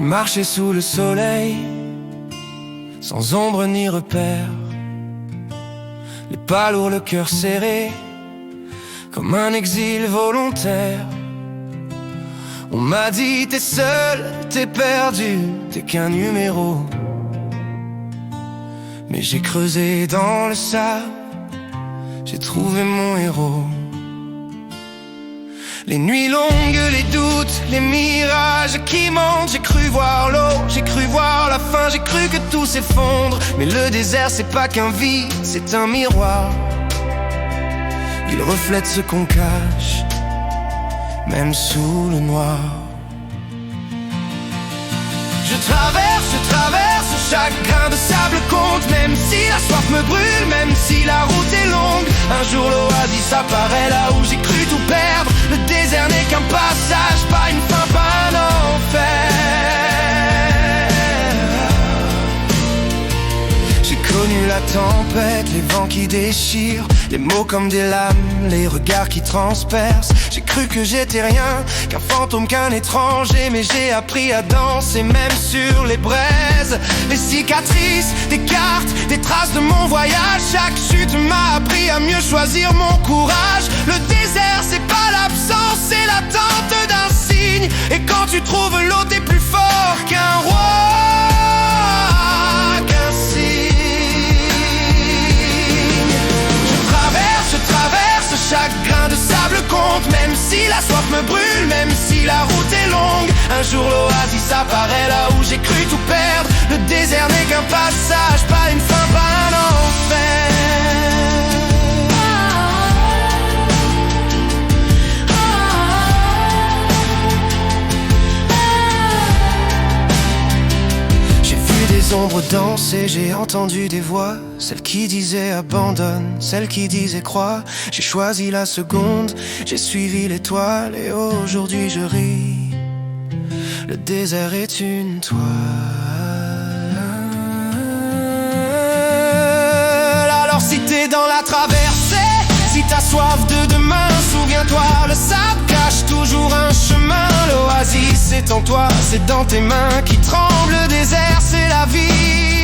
marché sous le soleil, sans ombre ni repère, les pas lourds, le cœur serré, comme un exil volontaire. On m'a dit t'es seul, t'es perdu, t'es qu'un numéro. Mais j'ai creusé dans le sable, j'ai trouvé mon héros. Les nuits longues, les doutes, les mirages qui montent. J'ai cru voir l'eau, j'ai cru voir la fin, j'ai cru que tout s'effondre. Mais le désert c'est pas qu'un vide, c'est un miroir. Il reflète ce qu'on cache, même sous le noir. Je traverse, chaque grain de sable compte. Même si la soif me brûle, même si la route est longue, un jour l'oasis apparaît là où j'ai cru tout perdre. Le désert n'est qu'un passage, pas une fin, pas un enfer. J'ai connu la tempête, les vents qui déchirent, les mots comme des lames, les regards qui transpercent. J'ai cru que j'étais rien, qu'un fantôme, qu'un étranger. Mais j'ai appris à danser même sur les braises. Les cicatrices, des cartes, des traces de mon voyage. Chaque chute m'a appris à mieux choisir mon courage. Le désert c'est pas l'absence, c'est l'attente d'un signe. Et quand tu trouves l'eau t'es plus fort qu'un roi, qu'un signe. Je traverse, chaque grain de sable compte. Même si la soif me brûle, même si la route est longue, un jour l'oasis apparaît là où j'ai cru tout perdre. Le désert n'est qu'un passage, pas une fin, pas un enfer. J'ai vu des ombres danser, j'ai entendu des voix, celles qui disaient abandonne, celles qui disaient crois. J'ai choisi la seconde, j'ai suivi l'étoile, et aujourd'hui je ris. Le désert est une toile. Alors si t'es dans la traversée, si t'as soif de demain, souviens-toi, le sable cache toujours un chemin. L'oasis c'est en toi, c'est dans tes mains qui tremblent. Le désert c'est la vie.